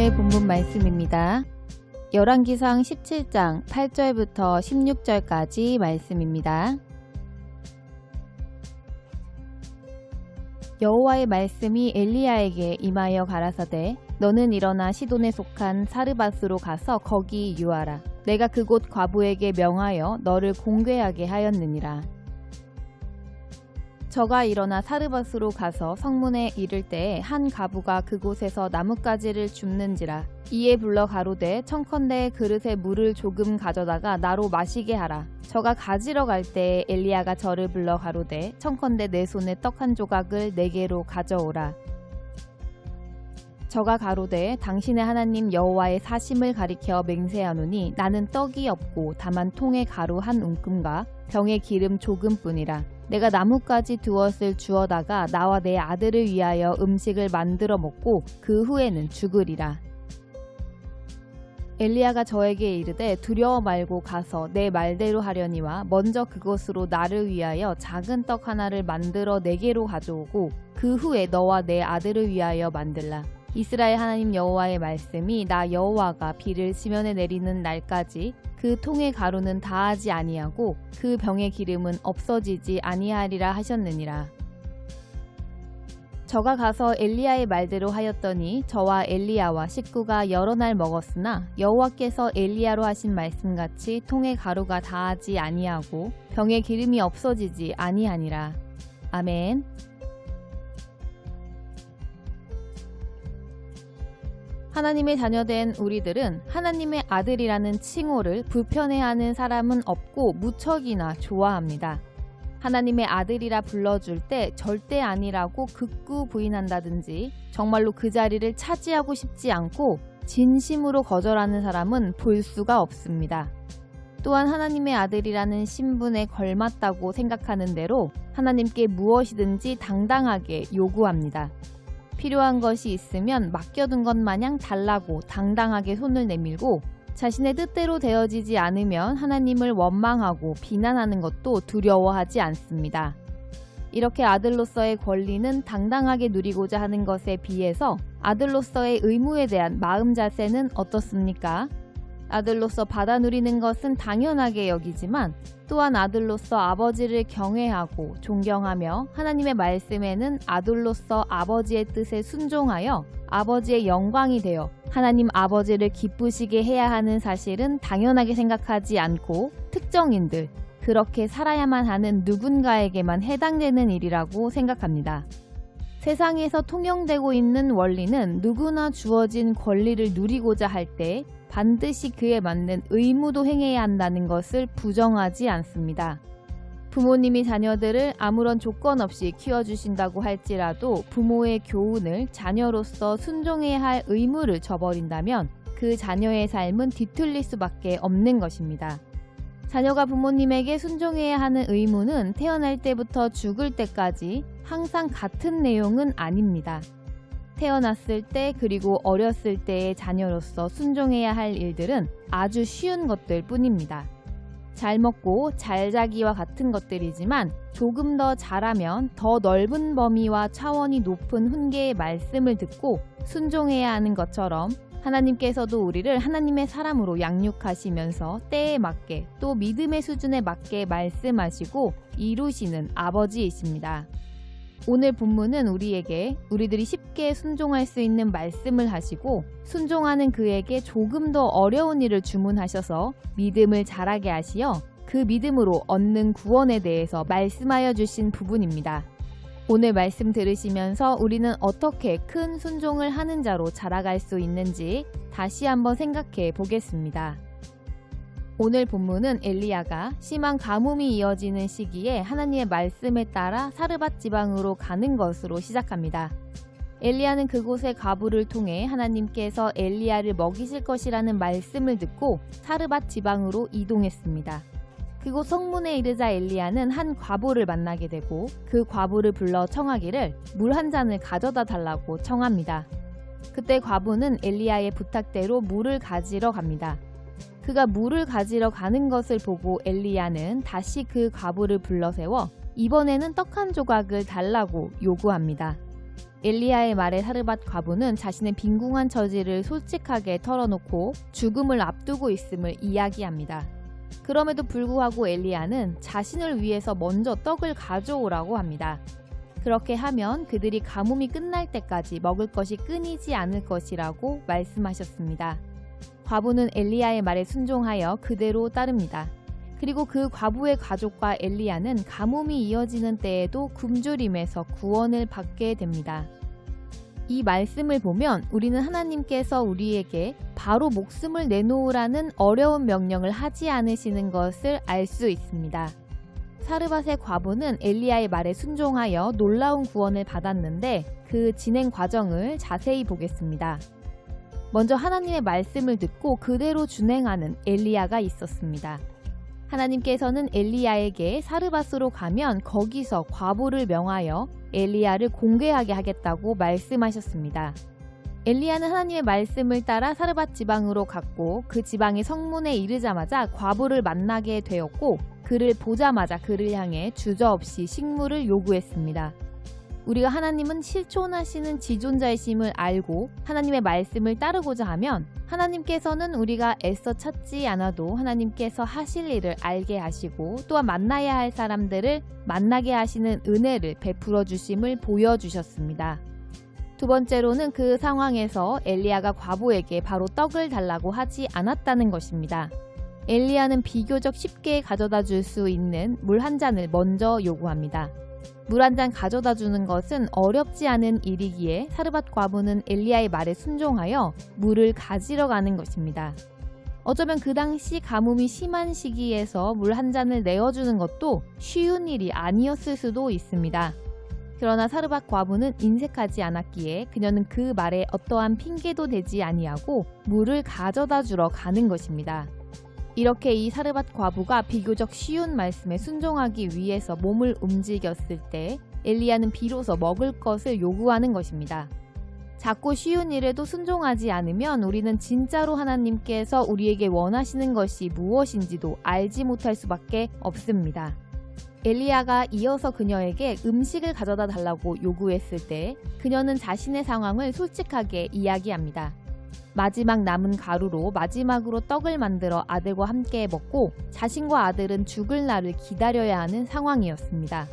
오늘 본문 말씀입니다. 열왕기상 17장 8절부터 16절까지 말씀입니다. 여호와의 말씀이 엘리야에게 임하여 가라사대 너는 일어나 시돈에 속한 사르밧으로 가서 거기 유하라. 내가 그곳 과부에게 명하여 너를 공궤하게 하였느니라. 저가 일어나 사르밧으로 가서 성문에 이를 때에 한 과부가 그곳에서 나뭇가지를 줍는지라. 이에 불러 가로되 청컨대 그릇에 물을 조금 가져다가 나로 마시게 하라. 저가 가지러 갈 때에 엘리야가 저를 불러 가로되 청컨대 내 손에 떡 한 조각을 내게로 가져오라. 저가 가로되 당신의 하나님 여호와의 사심을 가리켜 맹세하노니 나는 떡이 없고 다만 통에 가루 한 움큼과 병에 기름 조금뿐이라. 내가 나뭇가지 두엇을 주어다가 나와 내 아들을 위하여 음식을 만들어 먹고 그 후에는 죽으리라. 엘리야가 저에게 이르되 두려워 말고 가서 내 말대로 하려니와 먼저 그것으로 나를 위하여 작은 떡 하나를 만들어 내게로 가져오고 그 후에 너와 내 아들을 위하여 만들라. 이스라엘 하나님 여호와의 말씀이 나 여호와가 비를 지면에 내리는 날까지 그 통의 가루는 다하지 아니하고 그 병의 기름은 없어지지 아니하리라 하셨느니라. 저가 가서 엘리야의 말대로 하였더니 저와 엘리야와 식구가 여러 날 먹었으나 여호와께서 엘리야로 하신 말씀같이 통의 가루가 다하지 아니하고 병의 기름이 없어지지 아니하니라. 아멘. 하나님의 자녀된 우리들은 하나님의 아들이라는 칭호를 불편해하는 사람은 없고 무척이나 좋아합니다. 하나님의 아들이라 불러줄 때 절대 아니라고 극구 부인한다든지 정말로 그 자리를 차지하고 싶지 않고 진심으로 거절하는 사람은 볼 수가 없습니다. 또한 하나님의 아들이라는 신분에 걸맞다고 생각하는 대로 하나님께 무엇이든지 당당하게 요구합니다. 필요한 것이 있으면 맡겨둔 것 마냥 달라고 당당하게 손을 내밀고 자신의 뜻대로 되어지지 않으면 하나님을 원망하고 비난하는 것도 두려워하지 않습니다. 이렇게 아들로서의 권리는 당당하게 누리고자 하는 것에 비해서 아들로서의 의무에 대한 마음 자세는 어떻습니까? 아들로서 받아 누리는 것은 당연하게 여기지만 또한 아들로서 아버지를 경외하고 존경하며 하나님의 말씀에는 아들로서 아버지의 뜻에 순종하여 아버지의 영광이 되어 하나님 아버지를 기쁘시게 해야 하는 사실은 당연하게 생각하지 않고 특정인들, 그렇게 살아야만 하는 누군가에게만 해당되는 일이라고 생각합니다. 세상에서 통용되고 있는 원리는 누구나 주어진 권리를 누리고자 할 때 반드시 그에 맞는 의무도 행해야 한다는 것을 부정하지 않습니다. 부모님이 자녀들을 아무런 조건 없이 키워주신다고 할지라도 부모의 교훈을 자녀로서 순종해야 할 의무를 저버린다면 그 자녀의 삶은 뒤틀릴 수밖에 없는 것입니다. 자녀가 부모님에게 순종해야 하는 의무는 태어날 때부터 죽을 때까지 항상 같은 내용은 아닙니다. 태어났을 때 그리고 어렸을 때의 자녀로서 순종해야 할 일들은 아주 쉬운 것들 뿐입니다. 잘 먹고 잘 자기와 같은 것들이지만 조금 더 잘하면 더 넓은 범위와 차원이 높은 훈계의 말씀을 듣고 순종해야 하는 것처럼 하나님께서도 우리를 하나님의 사람으로 양육하시면서 때에 맞게 또 믿음의 수준에 맞게 말씀하시고 이루시는 아버지이십니다. 오늘 본문은 우리에게 우리들이 쉽게 순종할 수 있는 말씀을 하시고 순종하는 그에게 조금 더 어려운 일을 주문하셔서 믿음을 자라게 하시어 그 믿음으로 얻는 구원에 대해서 말씀하여 주신 부분입니다. 오늘 말씀 들으시면서 우리는 어떻게 큰 순종을 하는 자로 자라갈 수 있는지 다시 한번 생각해 보겠습니다. 오늘 본문은 엘리야가 심한 가뭄이 이어지는 시기에 하나님의 말씀에 따라 사르밧 지방으로 가는 것으로 시작합니다. 엘리야는 그곳의 과부를 통해 하나님께서 엘리야를 먹이실 것이라는 말씀을 듣고 사르밧 지방으로 이동했습니다. 그곳 성문에 이르자 엘리야는 한 과부를 만나게 되고 그 과부를 불러 청하기를 물 한 잔을 가져다 달라고 청합니다. 그때 과부는 엘리야의 부탁대로 물을 가지러 갑니다. 그가 물을 가지러 가는 것을 보고 엘리야는 다시 그 과부를 불러 세워 이번에는 떡 한 조각을 달라고 요구합니다. 엘리야의 말에 사르밧 과부는 자신의 빈궁한 처지를 솔직하게 털어놓고 죽음을 앞두고 있음을 이야기합니다. 그럼에도 불구하고 엘리야는 자신을 위해서 먼저 떡을 가져오라고 합니다. 그렇게 하면 그들이 가뭄이 끝날 때까지 먹을 것이 끊이지 않을 것이라고 말씀하셨습니다. 과부는 엘리야의 말에 순종하여 그대로 따릅니다. 그리고 그 과부의 가족과 엘리야는 가뭄이 이어지는 때에도 굶주림에서 구원을 받게 됩니다. 이 말씀을 보면 우리는 하나님께서 우리에게 바로 목숨을 내놓으라는 어려운 명령을 하지 않으시는 것을 알 수 있습니다. 사르밧의 과부는 엘리야의 말에 순종하여 놀라운 구원을 받았는데 그 진행 과정을 자세히 보겠습니다. 먼저 하나님의 말씀을 듣고 그대로 준행하는 엘리야가 있었습니다. 하나님께서는 엘리야에게 사르밧으로 가면 거기서 과부를 명하여 엘리야를 공개하게 하겠다고 말씀하셨습니다. 엘리야는 하나님의 말씀을 따라 사르밧 지방으로 갔고 그 지방의 성문에 이르자마자 과부를 만나게 되었고 그를 보자마자 그를 향해 주저없이 식물을 요구했습니다. 우리가 하나님은 실존하시는 지존자이심을 알고 하나님의 말씀을 따르고자 하면 하나님께서는 우리가 애써 찾지 않아도 하나님께서 하실 일을 알게 하시고 또한 만나야 할 사람들을 만나게 하시는 은혜를 베풀어 주심을 보여주셨습니다. 두 번째로는 그 상황에서 엘리야가 과부에게 바로 떡을 달라고 하지 않았다는 것입니다. 엘리야는 비교적 쉽게 가져다 줄 수 있는 물 한 잔을 먼저 요구합니다. 물 한 잔 가져다 주는 것은 어렵지 않은 일이기에 사르밧 과부는 엘리야의 말에 순종하여 물을 가지러 가는 것입니다. 어쩌면 그 당시 가뭄이 심한 시기에서 물 한 잔을 내어주는 것도 쉬운 일이 아니었을 수도 있습니다. 그러나 사르밧 과부는 인색하지 않았기에 그녀는 그 말에 어떠한 핑계도 대지 아니하고 물을 가져다 주러 가는 것입니다. 이렇게 이 사르밧 과부가 비교적 쉬운 말씀에 순종하기 위해서 몸을 움직였을 때 엘리야는 비로소 먹을 것을 요구하는 것입니다. 작고 쉬운 일에도 순종하지 않으면 우리는 진짜로 하나님께서 우리에게 원하시는 것이 무엇인지도 알지 못할 수밖에 없습니다. 엘리야가 이어서 그녀에게 음식을 가져다 달라고 요구했을 때 그녀는 자신의 상황을 솔직하게 이야기합니다. 마지막 남은 가루로 마지막으로 떡을 만들어 아들과 함께 먹고 자신과 아들은 죽을 날을 기다려야 하는 상황이었습니다.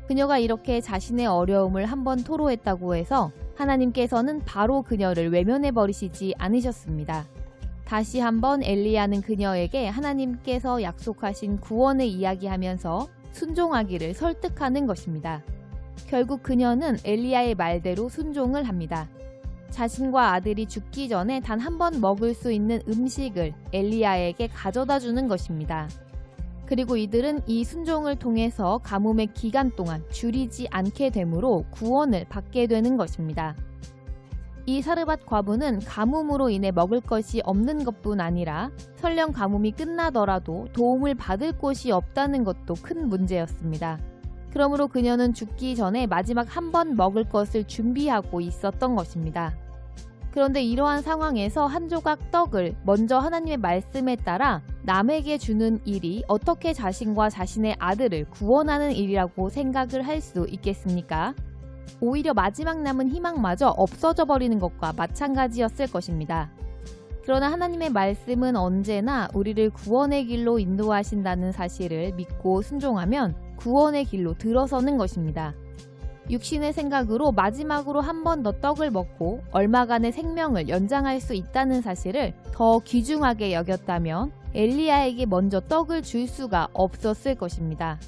그녀가 이렇게 자신의 어려움을 한번 토로했다고 해서 하나님께서는 바로 그녀를 외면해 버리시지 않으셨습니다. 다시 한번 엘리야는 그녀에게 하나님께서 약속하신 구원을 이야기하면서 순종하기를 설득하는 것입니다. 결국 그녀는 엘리야의 말대로 순종을 합니다. 자신과 아들이 죽기 전에 단 한 번 먹을 수 있는 음식을 엘리야에게 가져다 주는 것입니다. 그리고 이들은 이 순종을 통해서 가뭄의 기간 동안 줄이지 않게 되므로 구원을 받게 되는 것입니다. 이 사르밧 과부는 가뭄으로 인해 먹을 것이 없는 것뿐 아니라 설령 가뭄이 끝나더라도 도움을 받을 곳이 없다는 것도 큰 문제였습니다. 그러므로 그녀는 죽기 전에 마지막 한 번 먹을 것을 준비하고 있었던 것입니다. 그런데 이러한 상황에서 한 조각 떡을 먼저 하나님의 말씀에 따라 남에게 주는 일이 어떻게 자신과 자신의 아들을 구원하는 일이라고 생각을 할 수 있겠습니까? 오히려 마지막 남은 희망마저 없어져 버리는 것과 마찬가지였을 것입니다. 그러나 하나님의 말씀은 언제나 우리를 구원의 길로 인도하신다는 사실을 믿고 순종하면 구원의 길로 들어서는 것입니다. 육신의 생각으로 마지막으로 한 번 더 떡을 먹고 얼마간의 생명을 연장할 수 있다는 사실을 더 귀중하게 여겼다면 엘리야에게 먼저 떡을 줄 수가 없었을 것입니다.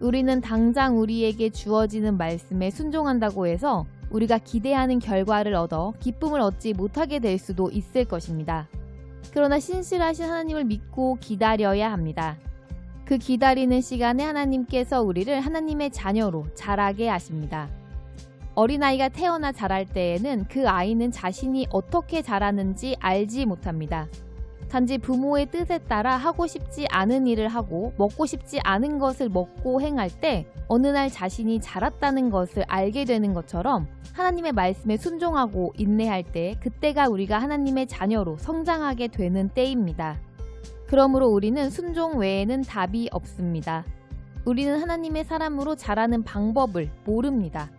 우리는 당장 우리에게 주어지는 말씀에 순종한다고 해서 우리가 기대하는 결과를 얻어 기쁨을 얻지 못하게 될 수도 있을 것입니다. 그러나 신실하신 하나님을 믿고 기다려야 합니다. 그 기다리는 시간에 하나님께서 우리를 하나님의 자녀로 자라게 하십니다. 어린아이가 태어나 자랄 때에는 그 아이는 자신이 어떻게 자라는지 알지 못합니다. 단지 부모의 뜻에 따라 하고 싶지 않은 일을 하고 먹고 싶지 않은 것을 먹고 행할 때 어느 날 자신이 자랐다는 것을 알게 되는 것처럼 하나님의 말씀에 순종하고 인내할 때 그때가 우리가 하나님의 자녀로 성장하게 되는 때입니다. 그러므로 우리는 순종 외에는 답이 없습니다. 우리는 하나님의 사람으로 자라는 방법을 모릅니다.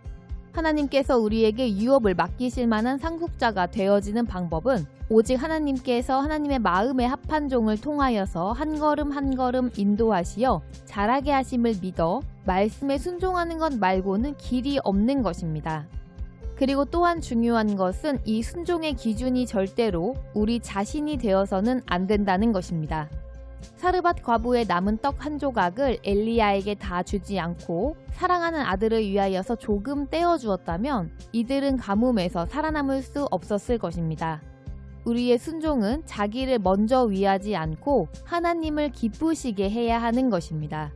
하나님께서 우리에게 유업을 맡기실 만한 상속자가 되어지는 방법은 오직 하나님께서 하나님의 마음에 합한 종을 통하여서 한 걸음 한 걸음 인도하시어 자라게 하심을 믿어 말씀에 순종하는 것 말고는 길이 없는 것입니다. 그리고 또한 중요한 것은 이 순종의 기준이 절대로 우리 자신이 되어서는 안 된다는 것입니다. 사르밧 과부의 남은 떡 한 조각을 엘리야에게 다 주지 않고 사랑하는 아들을 위하여서 조금 떼어 주었다면 이들은 가뭄에서 살아남을 수 없었을 것입니다. 우리의 순종은 자기를 먼저 위하지 않고 하나님을 기쁘시게 해야 하는 것입니다.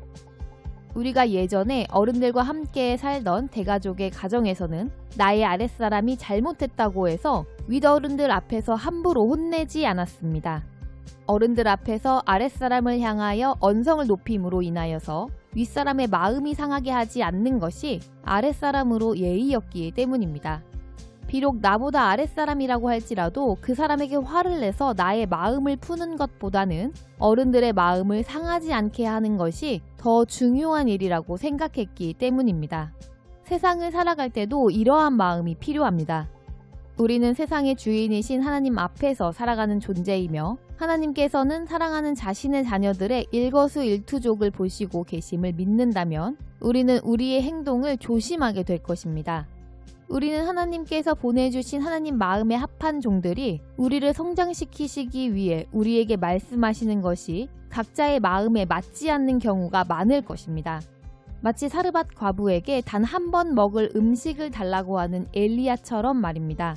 우리가 예전에 어른들과 함께 살던 대가족의 가정에서는 나의 아랫사람이 잘못했다고 해서 윗어른들 앞에서 함부로 혼내지 않았습니다. 어른들 앞에서 아랫사람을 향하여 언성을 높임으로 인하여서 윗사람의 마음이 상하게 하지 않는 것이 아랫사람으로 예의였기 때문입니다. 비록 나보다 아랫사람이라고 할지라도 그 사람에게 화를 내서 나의 마음을 푸는 것보다는 어른들의 마음을 상하지 않게 하는 것이 더 중요한 일이라고 생각했기 때문입니다. 세상을 살아갈 때도 이러한 마음이 필요합니다. 우리는 세상의 주인이신 하나님 앞에서 살아가는 존재이며 하나님께서는 사랑하는 자신의 자녀들의 일거수일투족을 보시고 계심을 믿는다면 우리는 우리의 행동을 조심하게 될 것입니다. 우리는 하나님께서 보내주신 하나님 마음에 합한 종들이 우리를 성장시키시기 위해 우리에게 말씀하시는 것이 각자의 마음에 맞지 않는 경우가 많을 것입니다. 마치 사르밧 과부에게 단 한 번 먹을 음식을 달라고 하는 엘리야처럼 말입니다.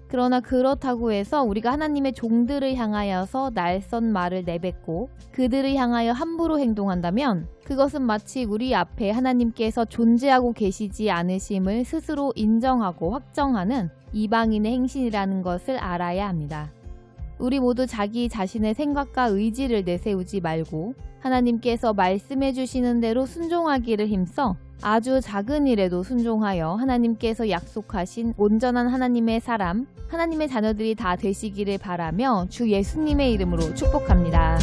그러나 그렇다고 해서 우리가 하나님의 종들을 향하여서 날선 말을 내뱉고 그들을 향하여 함부로 행동한다면 그것은 마치 우리 앞에 하나님께서 존재하고 계시지 않으심을 스스로 인정하고 확정하는 이방인의 행실이라는 것을 알아야 합니다. 우리 모두 자기 자신의 생각과 의지를 내세우지 말고 하나님께서 말씀해 주시는 대로 순종하기를 힘써 아주 작은 일에도 순종하여 하나님께서 약속하신 온전한 하나님의 사람, 하나님의 자녀들이 다 되시기를 바라며 주 예수님의 이름으로 축복합니다.